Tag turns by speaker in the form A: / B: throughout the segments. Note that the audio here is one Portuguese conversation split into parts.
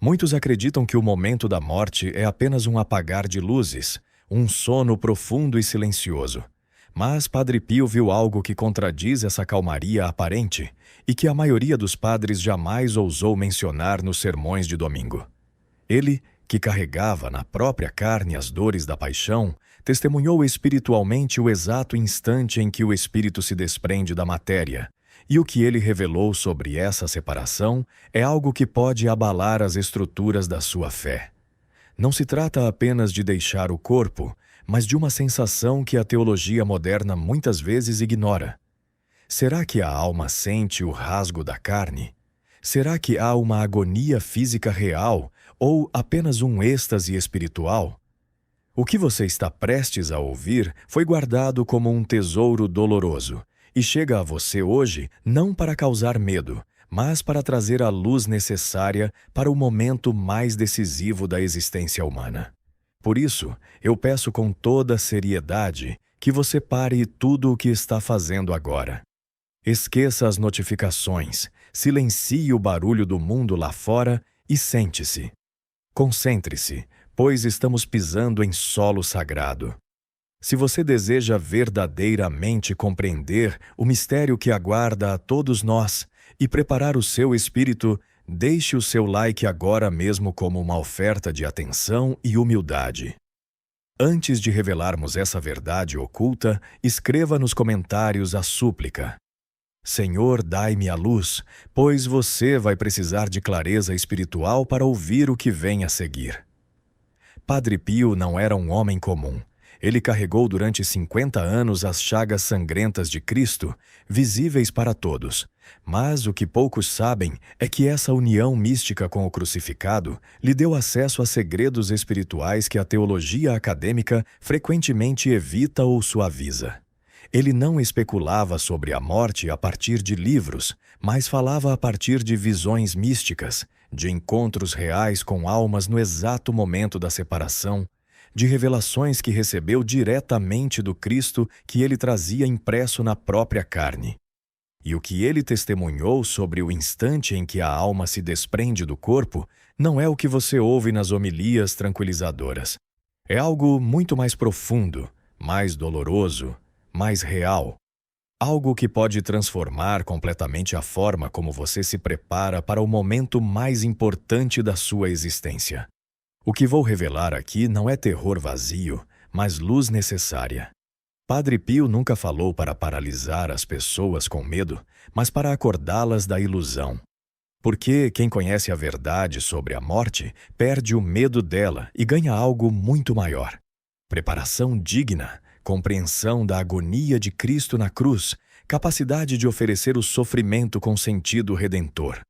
A: Muitos acreditam que o momento da morte é apenas um apagar de luzes, um sono profundo e silencioso. Mas Padre Pio viu algo que contradiz essa calmaria aparente e que a maioria dos padres jamais ousou mencionar nos sermões de domingo. Ele, que carregava na própria carne as dores da paixão, testemunhou espiritualmente o exato instante em que o espírito se desprende da matéria, e o que ele revelou sobre essa separação é algo que pode abalar as estruturas da sua fé. Não se trata apenas de deixar o corpo, mas de uma sensação que a teologia moderna muitas vezes ignora. Será que a alma sente o rasgo da carne? Será que há uma agonia física real ou apenas um êxtase espiritual? O que você está prestes a ouvir foi guardado como um tesouro doloroso e chega a você hoje não para causar medo, mas para trazer a luz necessária para o momento mais decisivo da existência humana. Por isso, eu peço com toda seriedade que você pare tudo o que está fazendo agora. Esqueça as notificações, silencie o barulho do mundo lá fora e sente-se. Concentre-se, pois estamos pisando em solo sagrado. Se você deseja verdadeiramente compreender o mistério que aguarda a todos nós e preparar o seu espírito, deixe o seu like agora mesmo como uma oferta de atenção e humildade. Antes de revelarmos essa verdade oculta, escreva nos comentários a súplica: Senhor, dai-me a luz, pois você vai precisar de clareza espiritual para ouvir o que vem a seguir. Padre Pio não era um homem comum. Ele carregou durante 50 anos as chagas sangrentas de Cristo, visíveis para todos. Mas o que poucos sabem é que essa união mística com o crucificado lhe deu acesso a segredos espirituais que a teologia acadêmica frequentemente evita ou suaviza. Ele não especulava sobre a morte a partir de livros, mas falava a partir de visões místicas, de encontros reais com almas no exato momento da separação, de revelações que recebeu diretamente do Cristo que ele trazia impresso na própria carne. E o que ele testemunhou sobre o instante em que a alma se desprende do corpo não é o que você ouve nas homilias tranquilizadoras. É algo muito mais profundo, mais doloroso, mais real. Algo que pode transformar completamente a forma como você se prepara para o momento mais importante da sua existência. O que vou revelar aqui não é terror vazio, mas luz necessária. Padre Pio nunca falou para paralisar as pessoas com medo, mas para acordá-las da ilusão. Porque quem conhece a verdade sobre a morte perde o medo dela e ganha algo muito maior: preparação digna, compreensão da agonia de Cristo na cruz, capacidade de oferecer o sofrimento com sentido redentor.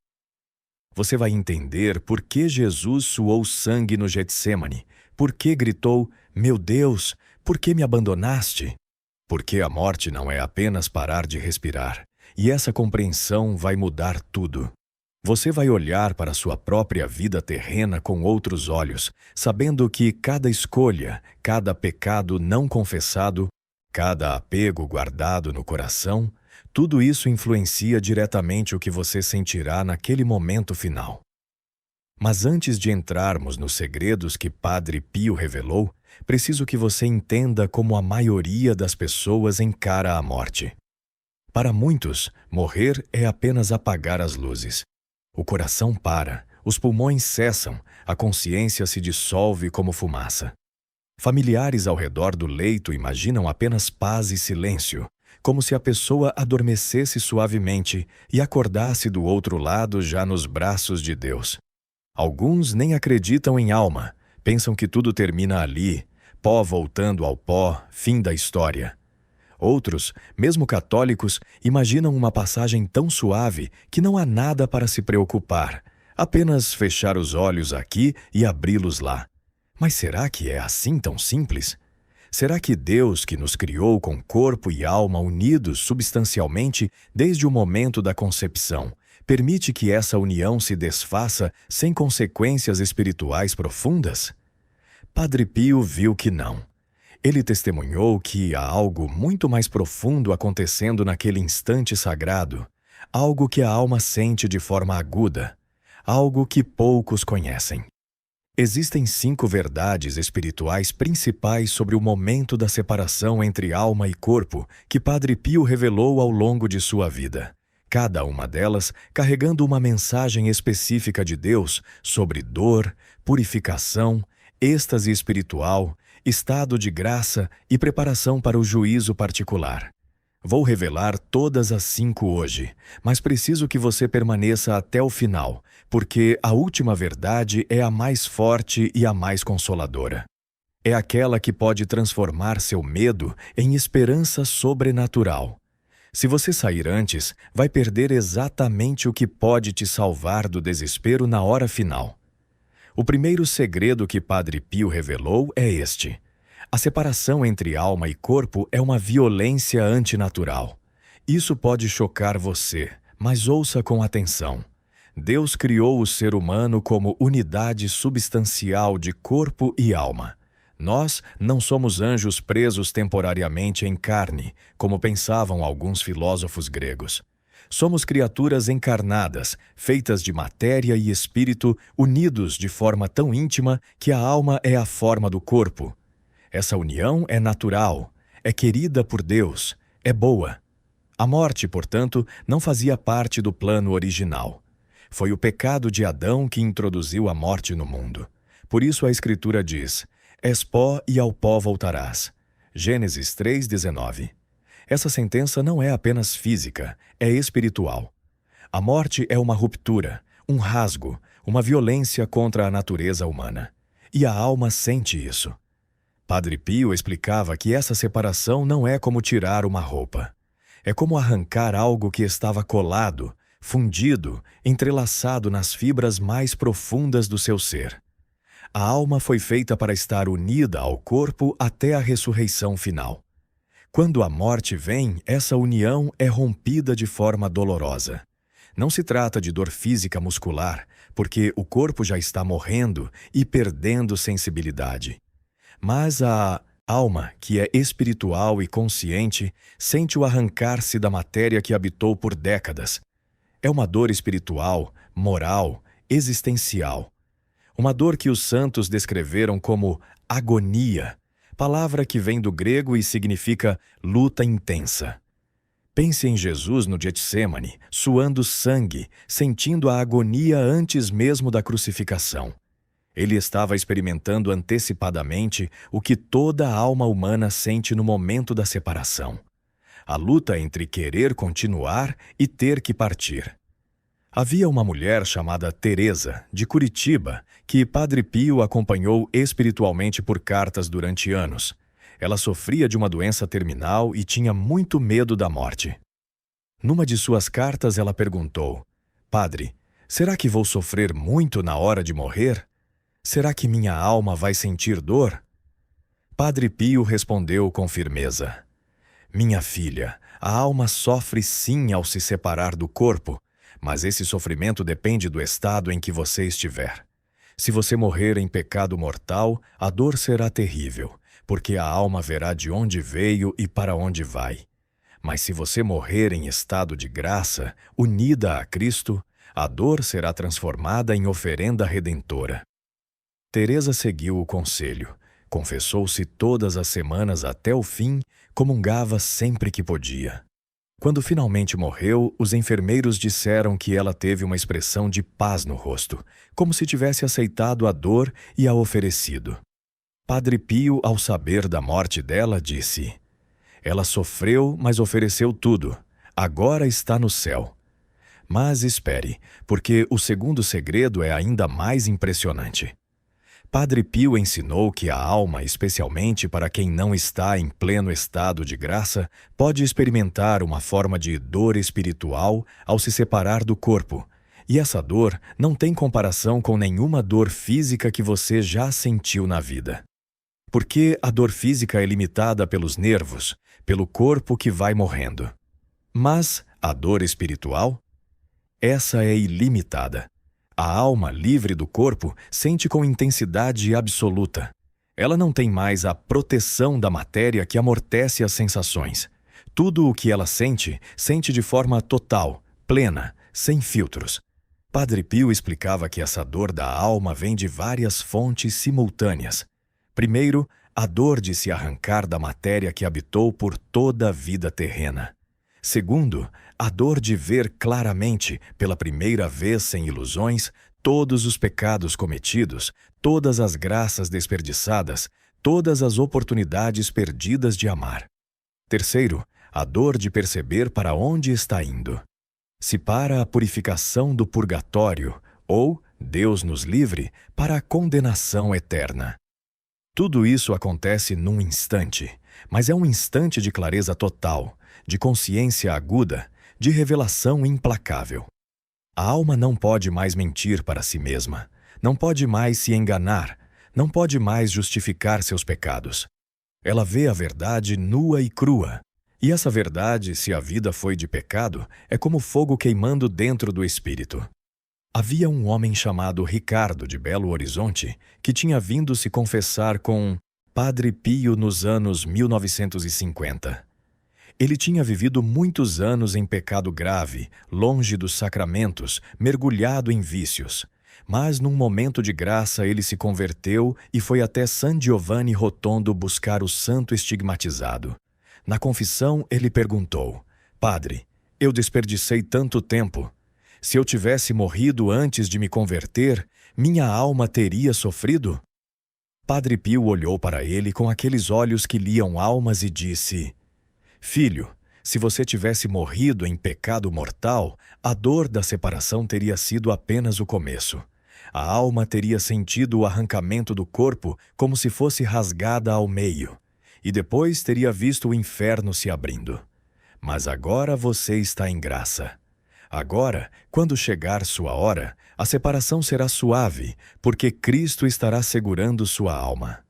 A: Você vai entender por que Jesus suou sangue no Getsêmani, por que gritou: "Meu Deus, por que me abandonaste?" Porque a morte não é apenas parar de respirar, e essa compreensão vai mudar tudo. Você vai olhar para sua própria vida terrena com outros olhos, sabendo que cada escolha, cada pecado não confessado, cada apego guardado no coração, tudo isso influencia diretamente o que você sentirá naquele momento final. Mas antes de entrarmos nos segredos que Padre Pio revelou, preciso que você entenda como a maioria das pessoas encara a morte. Para muitos, morrer é apenas apagar as luzes. O coração para, os pulmões cessam, a consciência se dissolve como fumaça. Familiares ao redor do leito imaginam apenas paz e silêncio, como se a pessoa adormecesse suavemente e acordasse do outro lado já nos braços de Deus. Alguns nem acreditam em alma, pensam que tudo termina ali, pó voltando ao pó, fim da história. Outros, mesmo católicos, imaginam uma passagem tão suave que não há nada para se preocupar, apenas fechar os olhos aqui e abri-los lá. Mas será que é assim tão simples? Será que Deus, que nos criou com corpo e alma unidos substancialmente desde o momento da concepção, permite que essa união se desfaça sem consequências espirituais profundas? Padre Pio viu que não. Ele testemunhou que há algo muito mais profundo acontecendo naquele instante sagrado, algo que a alma sente de forma aguda, algo que poucos conhecem. Existem 5 verdades espirituais principais sobre o momento da separação entre alma e corpo que Padre Pio revelou ao longo de sua vida. Cada uma delas carregando uma mensagem específica de Deus sobre dor, purificação, êxtase espiritual, estado de graça e preparação para o juízo particular. Vou revelar todas as 5 hoje, mas preciso que você permaneça até o final, porque a última verdade é a mais forte e a mais consoladora. É aquela que pode transformar seu medo em esperança sobrenatural. Se você sair antes, vai perder exatamente o que pode te salvar do desespero na hora final. O primeiro segredo que Padre Pio revelou é este: a separação entre alma e corpo é uma violência antinatural. Isso pode chocar você, mas ouça com atenção. Deus criou o ser humano como unidade substancial de corpo e alma. Nós não somos anjos presos temporariamente em carne, como pensavam alguns filósofos gregos. Somos criaturas encarnadas, feitas de matéria e espírito, unidos de forma tão íntima que a alma é a forma do corpo. Essa união é natural, é querida por Deus, é boa. A morte, portanto, não fazia parte do plano original. Foi o pecado de Adão que introduziu a morte no mundo. Por isso a Escritura diz: és pó e ao pó voltarás. Gênesis 3:19. Essa sentença não é apenas física, é espiritual. A morte é uma ruptura, um rasgo, uma violência contra a natureza humana. E a alma sente isso. Padre Pio explicava que essa separação não é como tirar uma roupa. É como arrancar algo que estava colado, fundido, entrelaçado nas fibras mais profundas do seu ser. A alma foi feita para estar unida ao corpo até a ressurreição final. Quando a morte vem, essa união é rompida de forma dolorosa. Não se trata de dor física muscular, porque o corpo já está morrendo e perdendo sensibilidade. Mas a alma, que é espiritual e consciente, sente o arrancar-se da matéria que habitou por décadas. É uma dor espiritual, moral, existencial. Uma dor que os santos descreveram como agonia, palavra que vem do grego e significa luta intensa. Pense em Jesus no Getsêmani, suando sangue, sentindo a agonia antes mesmo da crucificação. Ele estava experimentando antecipadamente o que toda a alma humana sente no momento da separação. A luta entre querer continuar e ter que partir. Havia uma mulher chamada Teresa, de Curitiba, que Padre Pio acompanhou espiritualmente por cartas durante anos. Ela sofria de uma doença terminal e tinha muito medo da morte. Numa de suas cartas ela perguntou: Padre, será que vou sofrer muito na hora de morrer? Será que minha alma vai sentir dor? Padre Pio respondeu com firmeza: Minha filha, a alma sofre sim ao se separar do corpo, mas esse sofrimento depende do estado em que você estiver. Se você morrer em pecado mortal, a dor será terrível, porque a alma verá de onde veio e para onde vai. Mas se você morrer em estado de graça, unida a Cristo, a dor será transformada em oferenda redentora. Teresa seguiu o conselho, confessou-se todas as semanas até o fim, comungava sempre que podia. Quando finalmente morreu, os enfermeiros disseram que ela teve uma expressão de paz no rosto, como se tivesse aceitado a dor e a oferecido. Padre Pio, ao saber da morte dela, disse: Ela sofreu, mas ofereceu tudo. Agora está no céu. Mas espere, porque o segundo segredo é ainda mais impressionante. Padre Pio ensinou que a alma, especialmente para quem não está em pleno estado de graça, pode experimentar uma forma de dor espiritual ao se separar do corpo. E essa dor não tem comparação com nenhuma dor física que você já sentiu na vida. Porque a dor física é limitada pelos nervos, pelo corpo que vai morrendo. Mas a dor espiritual? Essa é ilimitada. A alma, livre do corpo, sente com intensidade absoluta. Ela não tem mais a proteção da matéria que amortece as sensações. Tudo o que ela sente, sente de forma total, plena, sem filtros. Padre Pio explicava que essa dor da alma vem de várias fontes simultâneas. Primeiro, a dor de se arrancar da matéria que habitou por toda a vida terrena. Segundo, a dor de ver claramente, pela primeira vez sem ilusões, todos os pecados cometidos, todas as graças desperdiçadas, todas as oportunidades perdidas de amar. Terceiro, a dor de perceber para onde está indo. Se para a purificação do purgatório, ou, Deus nos livre, para a condenação eterna. Tudo isso acontece num instante, mas é um instante de clareza total, de consciência aguda, de revelação implacável. A alma não pode mais mentir para si mesma, não pode mais se enganar, não pode mais justificar seus pecados. Ela vê a verdade nua e crua, e essa verdade, se a vida foi de pecado, é como fogo queimando dentro do espírito. Havia um homem chamado Ricardo, de Belo Horizonte, que tinha vindo se confessar com Padre Pio nos anos 1950. Ele tinha vivido muitos anos em pecado grave, longe dos sacramentos, mergulhado em vícios. Mas num momento de graça ele se converteu e foi até San Giovanni Rotondo buscar o santo estigmatizado. Na confissão ele perguntou: Padre, eu desperdicei tanto tempo. Se eu tivesse morrido antes de me converter, minha alma teria sofrido? Padre Pio olhou para ele com aqueles olhos que liam almas e disse: Filho, se você tivesse morrido em pecado mortal, a dor da separação teria sido apenas o começo. A alma teria sentido o arrancamento do corpo como se fosse rasgada ao meio, e depois teria visto o inferno se abrindo. Mas agora você está em graça. Agora, quando chegar sua hora, a separação será suave, porque Cristo estará segurando sua alma.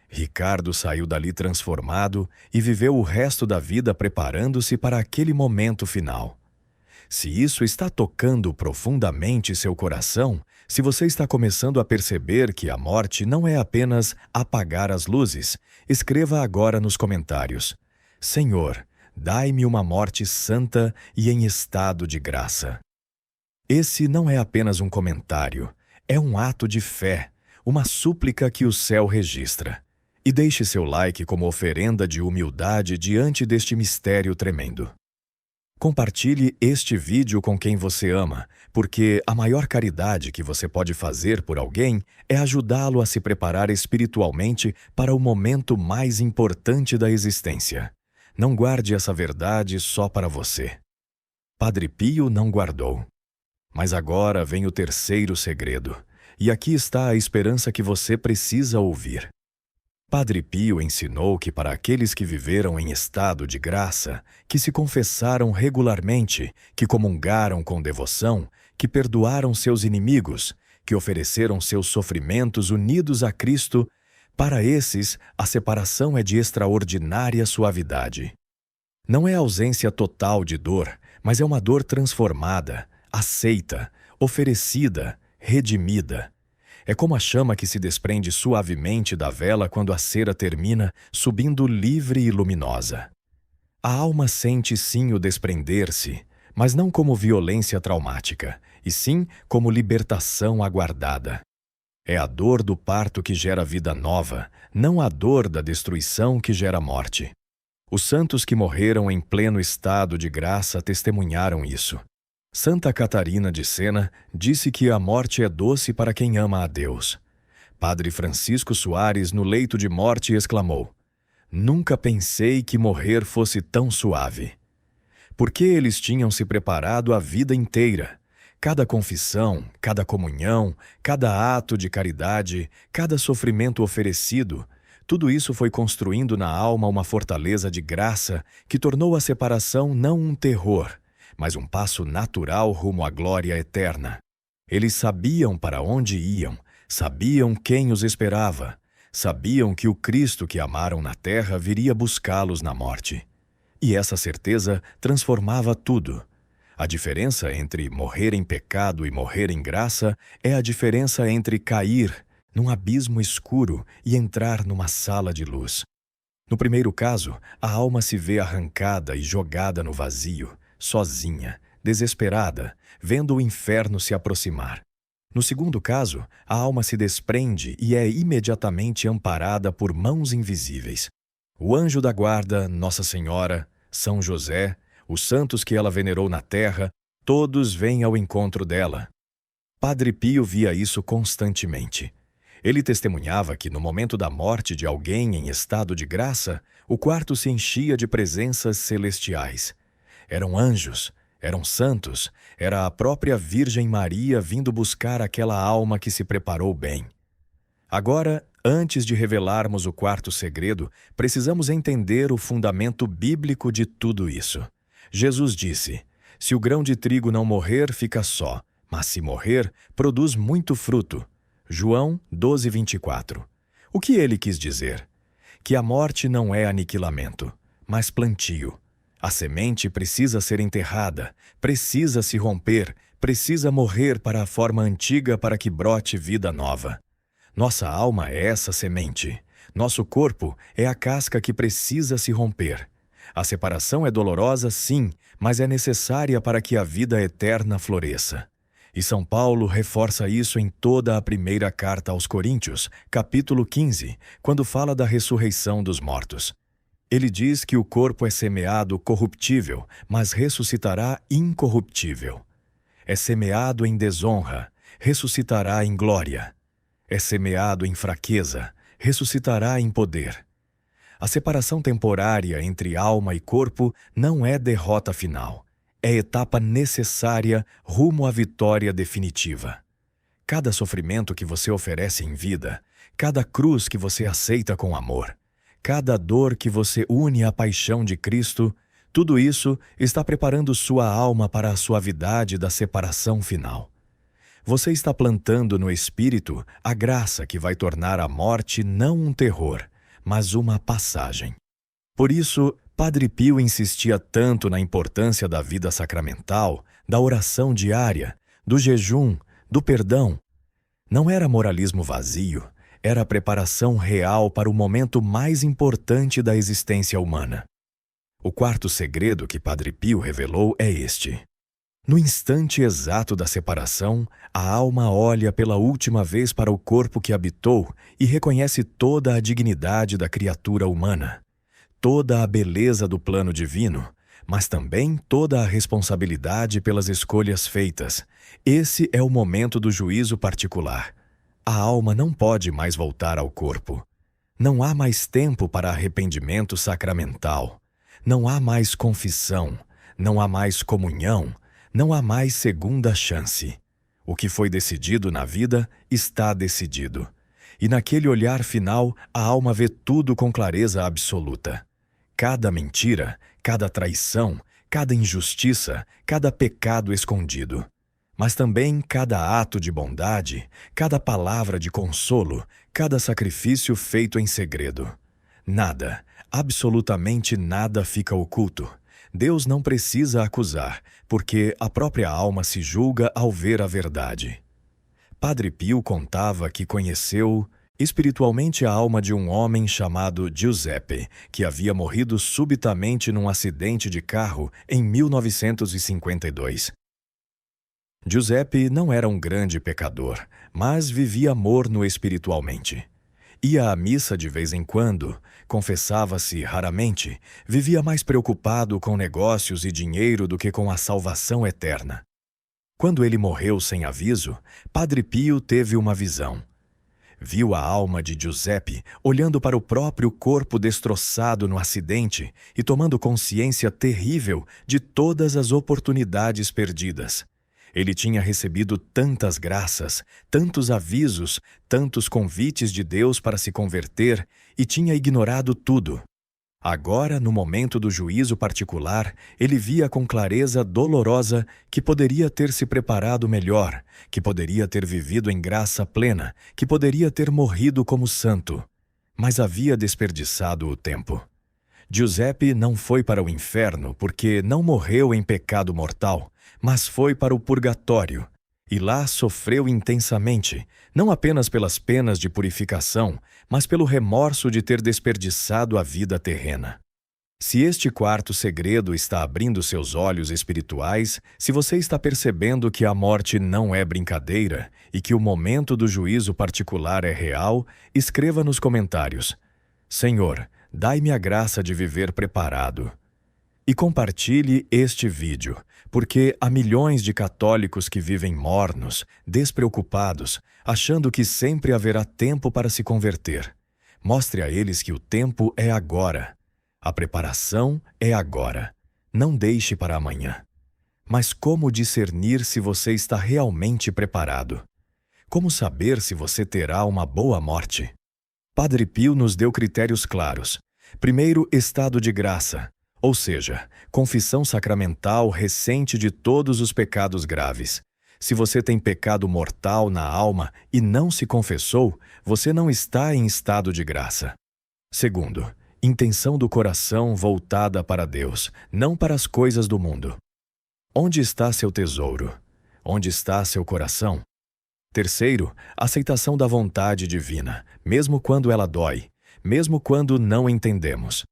A: Ricardo saiu dali transformado e viveu o resto da vida preparando-se para aquele momento final. Se isso está tocando profundamente seu coração, se você está começando a perceber que a morte não é apenas apagar as luzes, escreva agora nos comentários: Senhor, dai-me uma morte santa e em estado de graça. Esse não é apenas um comentário, é um ato de fé, uma súplica que o céu registra. E deixe seu like como oferenda de humildade diante deste mistério tremendo. Compartilhe este vídeo com quem você ama, porque a maior caridade que você pode fazer por alguém é ajudá-lo a se preparar espiritualmente para o momento mais importante da existência. Não guarde essa verdade só para você. Padre Pio não guardou. Mas agora vem o terceiro segredo, e aqui está a esperança que você precisa ouvir. Padre Pio ensinou que para aqueles que viveram em estado de graça, que se confessaram regularmente, que comungaram com devoção, que perdoaram seus inimigos, que ofereceram seus sofrimentos unidos a Cristo, para esses a separação é de extraordinária suavidade. Não é ausência total de dor, mas é uma dor transformada, aceita, oferecida, redimida. É como a chama que se desprende suavemente da vela quando a cera termina, subindo livre e luminosa. A alma sente sim o desprender-se, mas não como violência traumática, e sim como libertação aguardada. É a dor do parto que gera vida nova, não a dor da destruição que gera morte. Os santos que morreram em pleno estado de graça testemunharam isso. Santa Catarina de Sena disse que a morte é doce para quem ama a Deus. Padre Francisco Soares, no leito de morte, exclamou: Nunca pensei que morrer fosse tão suave. Porque eles tinham se preparado a vida inteira. Cada confissão, cada comunhão, cada ato de caridade, cada sofrimento oferecido, tudo isso foi construindo na alma uma fortaleza de graça que tornou a separação não um terror, mas um passo natural rumo à glória eterna. Eles sabiam para onde iam, sabiam quem os esperava, sabiam que o Cristo que amaram na terra viria buscá-los na morte. E essa certeza transformava tudo. A diferença entre morrer em pecado e morrer em graça é a diferença entre cair num abismo escuro e entrar numa sala de luz. No primeiro caso, a alma se vê arrancada e jogada no vazio, sozinha, desesperada, vendo o inferno se aproximar. No segundo caso, a alma se desprende e é imediatamente amparada por mãos invisíveis. O anjo da guarda, Nossa Senhora, São José, os santos que ela venerou na terra, todos vêm ao encontro dela. Padre Pio via isso constantemente. Ele testemunhava que, no momento da morte de alguém em estado de graça, o quarto se enchia de presenças celestiais. Eram anjos, eram santos, era a própria Virgem Maria vindo buscar aquela alma que se preparou bem. Agora, antes de revelarmos o quarto segredo, precisamos entender o fundamento bíblico de tudo isso. Jesus disse: se o grão de trigo não morrer, fica só, mas se morrer, produz muito fruto. João 12:24. O que ele quis dizer? Que a morte não é aniquilamento, mas plantio. A semente precisa ser enterrada, precisa se romper, precisa morrer para a forma antiga para que brote vida nova. Nossa alma é essa semente. Nosso corpo é a casca que precisa se romper. A separação é dolorosa, sim, mas é necessária para que a vida eterna floresça. E São Paulo reforça isso em toda a primeira carta aos Coríntios, capítulo 15, quando fala da ressurreição dos mortos. Ele diz que o corpo é semeado corruptível, mas ressuscitará incorruptível. É semeado em desonra, ressuscitará em glória. É semeado em fraqueza, ressuscitará em poder. A separação temporária entre alma e corpo não é derrota final. É etapa necessária rumo à vitória definitiva. Cada sofrimento que você oferece em vida, cada cruz que você aceita com amor, cada dor que você une à paixão de Cristo, tudo isso está preparando sua alma para a suavidade da separação final. Você está plantando no espírito a graça que vai tornar a morte não um terror, mas uma passagem. Por isso, Padre Pio insistia tanto na importância da vida sacramental, da oração diária, do jejum, do perdão. Não era moralismo vazio, era a preparação real para o momento mais importante da existência humana. O quarto segredo que Padre Pio revelou é este. No instante exato da separação, a alma olha pela última vez para o corpo que habitou e reconhece toda a dignidade da criatura humana, toda a beleza do plano divino, mas também toda a responsabilidade pelas escolhas feitas. Esse é o momento do juízo particular. A alma não pode mais voltar ao corpo. Não há mais tempo para arrependimento sacramental. Não há mais confissão. Não há mais comunhão. Não há mais segunda chance. O que foi decidido na vida está decidido. E naquele olhar final, a alma vê tudo com clareza absoluta. Cada mentira, cada traição, cada injustiça, cada pecado escondido. Mas também cada ato de bondade, cada palavra de consolo, cada sacrifício feito em segredo. Nada, absolutamente nada fica oculto. Deus não precisa acusar, porque a própria alma se julga ao ver a verdade. Padre Pio contava que conheceu espiritualmente a alma de um homem chamado Giuseppe, que havia morrido subitamente num acidente de carro em 1952. Giuseppe não era um grande pecador, mas vivia morno espiritualmente. Ia à missa de vez em quando, confessava-se raramente, vivia mais preocupado com negócios e dinheiro do que com a salvação eterna. Quando ele morreu sem aviso, Padre Pio teve uma visão. Viu a alma de Giuseppe olhando para o próprio corpo destroçado no acidente e tomando consciência terrível de todas as oportunidades perdidas. Ele tinha recebido tantas graças, tantos avisos, tantos convites de Deus para se converter e tinha ignorado tudo. Agora, no momento do juízo particular, ele via com clareza dolorosa que poderia ter se preparado melhor, que poderia ter vivido em graça plena, que poderia ter morrido como santo. Mas havia desperdiçado o tempo. Giuseppe não foi para o inferno porque não morreu em pecado mortal, mas foi para o purgatório. E lá sofreu intensamente, não apenas pelas penas de purificação, mas pelo remorso de ter desperdiçado a vida terrena. Se este quarto segredo está abrindo seus olhos espirituais, se você está percebendo que a morte não é brincadeira e que o momento do juízo particular é real, escreva nos comentários: Senhor, dai-me a graça de viver preparado. E compartilhe este vídeo, porque há milhões de católicos que vivem mornos, despreocupados, achando que sempre haverá tempo para se converter. Mostre a eles que o tempo é agora. A preparação é agora. Não deixe para amanhã. Mas como discernir se você está realmente preparado? Como saber se você terá uma boa morte? Padre Pio nos deu critérios claros. Primeiro, estado de graça, ou seja, confissão sacramental recente de todos os pecados graves. Se você tem pecado mortal na alma e não se confessou, você não está em estado de graça. Segundo, intenção do coração voltada para Deus, não para as coisas do mundo. Onde está seu tesouro? Onde está seu coração? Terceiro, aceitação da vontade divina, mesmo quando ela dói, mesmo quando não entendemos.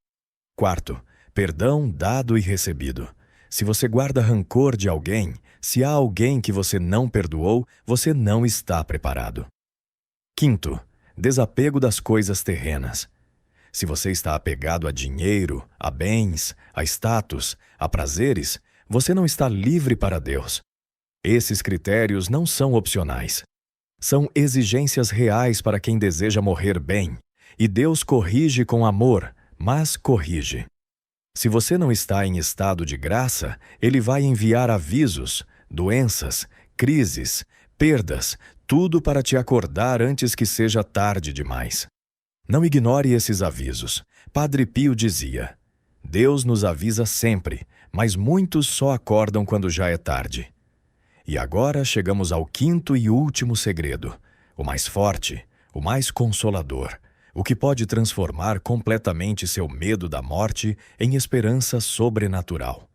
A: Quarto, perdão dado e recebido. Se você guarda rancor de alguém, se há alguém que você não perdoou, você não está preparado. Quinto, desapego das coisas terrenas. Se você está apegado a dinheiro, a bens, a status, a prazeres, você não está livre para Deus. Esses critérios não são opcionais. São exigências reais para quem deseja morrer bem, e Deus corrige com amor, mas corrige. Se você não está em estado de graça, Ele vai enviar avisos, doenças, crises, perdas, tudo para te acordar antes que seja tarde demais. Não ignore esses avisos. Padre Pio dizia: Deus nos avisa sempre, mas muitos só acordam quando já é tarde. E agora chegamos ao quinto e último segredo, o mais forte, o mais consolador, o que pode transformar completamente seu medo da morte em esperança sobrenatural.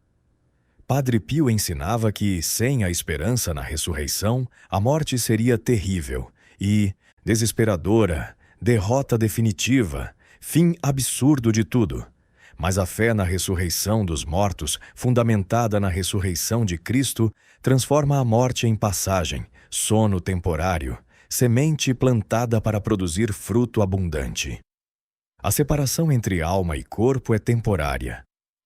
A: Padre Pio ensinava que, sem a esperança na ressurreição, a morte seria terrível e desesperadora, derrota definitiva, fim absurdo de tudo. Mas a fé na ressurreição dos mortos, fundamentada na ressurreição de Cristo, transforma a morte em passagem, sono temporário, semente plantada para produzir fruto abundante. A separação entre alma e corpo é temporária.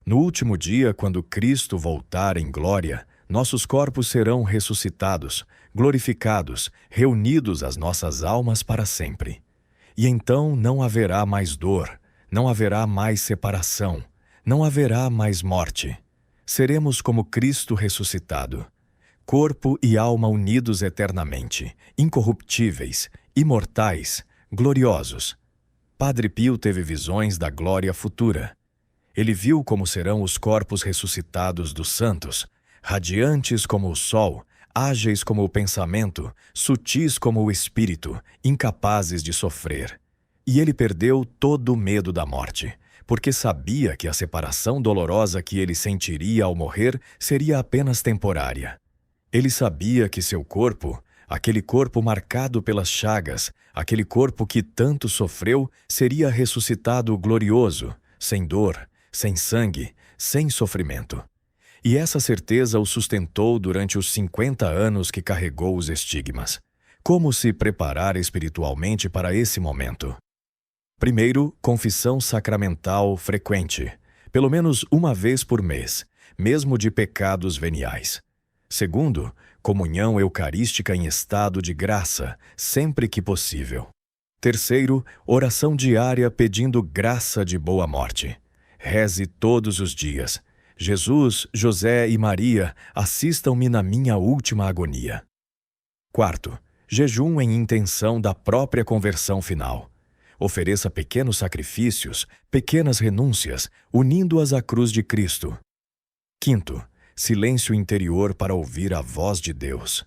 A: No último dia, quando Cristo voltar em glória, nossos corpos serão ressuscitados, glorificados, reunidos às nossas almas para sempre. E então não haverá mais dor, não haverá mais separação, não haverá mais morte. Seremos como Cristo ressuscitado, corpo e alma unidos eternamente, incorruptíveis, imortais, gloriosos. Padre Pio teve visões da glória futura. Ele viu como serão os corpos ressuscitados dos santos, radiantes como o sol, ágeis como o pensamento, sutis como o espírito, incapazes de sofrer. E ele perdeu todo o medo da morte, porque sabia que a separação dolorosa que ele sentiria ao morrer seria apenas temporária. Ele sabia que seu corpo, aquele corpo marcado pelas chagas, aquele corpo que tanto sofreu, seria ressuscitado glorioso, sem dor, sem sangue, sem sofrimento. E essa certeza o sustentou durante os 50 anos que carregou os estigmas. Como se preparar espiritualmente para esse momento? Primeiro, confissão sacramental frequente, pelo menos uma vez por mês, mesmo de pecados veniais. Segundo, comunhão eucarística em estado de graça, sempre que possível. Terceiro, oração diária pedindo graça de boa morte. Reze todos os dias. Jesus, José e Maria, assistam-me na minha última agonia. Quarto, jejum em intenção da própria conversão final. Ofereça pequenos sacrifícios, pequenas renúncias, unindo-as à cruz de Cristo. Quinto, silêncio interior para ouvir a voz de Deus.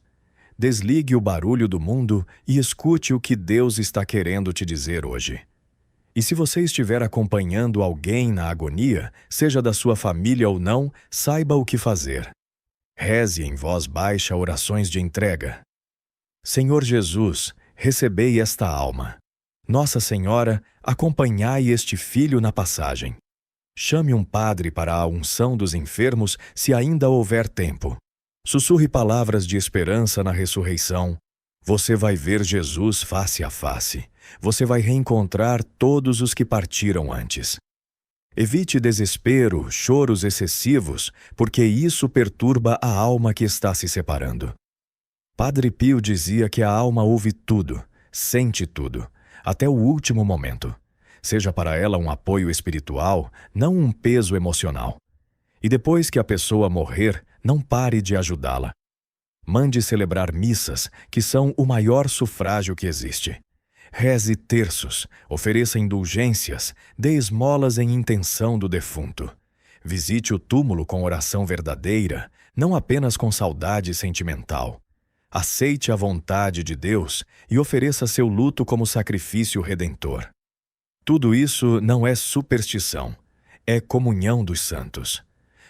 A: Desligue o barulho do mundo e escute o que Deus está querendo te dizer hoje. E se você estiver acompanhando alguém na agonia, seja da sua família ou não, saiba o que fazer. Reze em voz baixa orações de entrega. Senhor Jesus, recebei esta alma. Nossa Senhora, acompanhai este filho na passagem. Chame um padre para a unção dos enfermos se ainda houver tempo. Sussurre palavras de esperança na ressurreição. Você vai ver Jesus face a face. Você vai reencontrar todos os que partiram antes. Evite desespero, choros excessivos, porque isso perturba a alma que está se separando. Padre Pio dizia que a alma ouve tudo, sente tudo, até o último momento. Seja para ela um apoio espiritual, não um peso emocional. E depois que a pessoa morrer, não pare de ajudá-la. Mande celebrar missas, que são o maior sufrágio que existe. Reze terços, ofereça indulgências, dê esmolas em intenção do defunto. Visite o túmulo com oração verdadeira, não apenas com saudade sentimental. Aceite a vontade de Deus e ofereça seu luto como sacrifício redentor. Tudo isso não é superstição, é comunhão dos santos.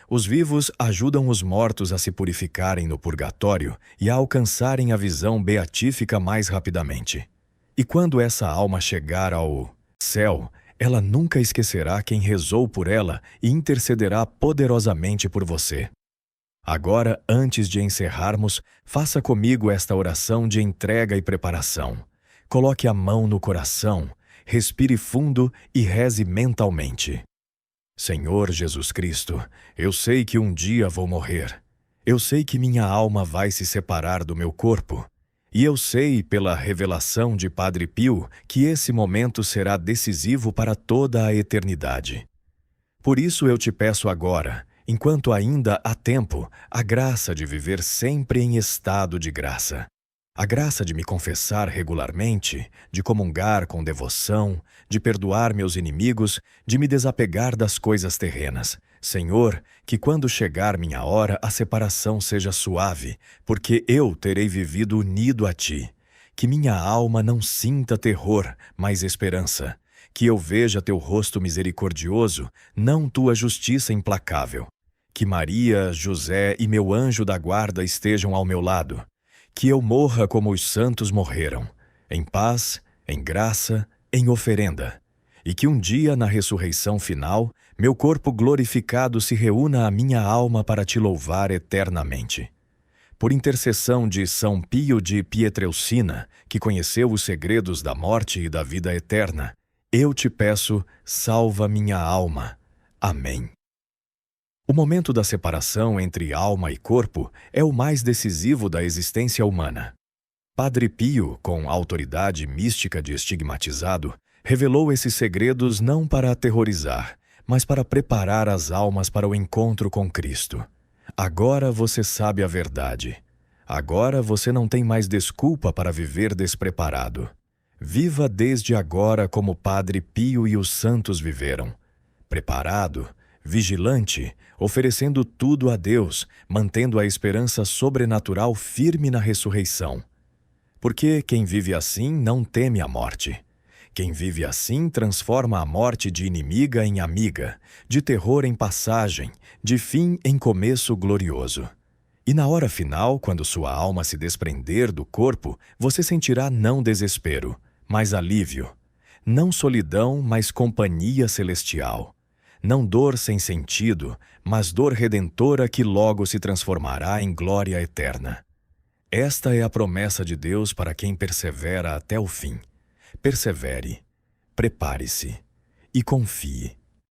A: Os vivos ajudam os mortos a se purificarem no purgatório e a alcançarem a visão beatífica mais rapidamente. E quando essa alma chegar ao céu, ela nunca esquecerá quem rezou por ela e intercederá poderosamente por você. Agora, antes de encerrarmos, faça comigo esta oração de entrega e preparação. Coloque a mão no coração, respire fundo e reze mentalmente. Senhor Jesus Cristo, eu sei que um dia vou morrer. Eu sei que minha alma vai se separar do meu corpo. E eu sei, pela revelação de Padre Pio, que esse momento será decisivo para toda a eternidade. Por isso eu te peço agora, enquanto ainda há tempo, a graça de viver sempre em estado de graça. A graça de me confessar regularmente, de comungar com devoção, de perdoar meus inimigos, de me desapegar das coisas terrenas. Senhor, que quando chegar minha hora a separação seja suave, porque eu terei vivido unido a Ti. Que minha alma não sinta terror, mas esperança. Que eu veja Teu rosto misericordioso, não Tua justiça implacável. Que Maria, José e meu anjo da guarda estejam ao meu lado. Que eu morra como os santos morreram, em paz, em graça, em oferenda. E que um dia, na ressurreição final, meu corpo glorificado se reúna à minha alma para te louvar eternamente. Por intercessão de São Pio de Pietrelcina, que conheceu os segredos da morte e da vida eterna, eu te peço, salva minha alma. Amém. O momento da separação entre alma e corpo é o mais decisivo da existência humana. Padre Pio, com autoridade mística de estigmatizado, revelou esses segredos não para aterrorizar, mas para preparar as almas para o encontro com Cristo. Agora você sabe a verdade. Agora você não tem mais desculpa para viver despreparado. Viva desde agora como Padre Pio e os santos viveram. Preparado, vigilante, oferecendo tudo a Deus, mantendo a esperança sobrenatural firme na ressurreição. Porque quem vive assim não teme a morte. Quem vive assim transforma a morte de inimiga em amiga, de terror em passagem, de fim em começo glorioso. E na hora final, quando sua alma se desprender do corpo, você sentirá não desespero, mas alívio. Não solidão, mas companhia celestial. Não dor sem sentido, mas dor redentora que logo se transformará em glória eterna. Esta é a promessa de Deus para quem persevera até o fim. Persevere, prepare-se e confie.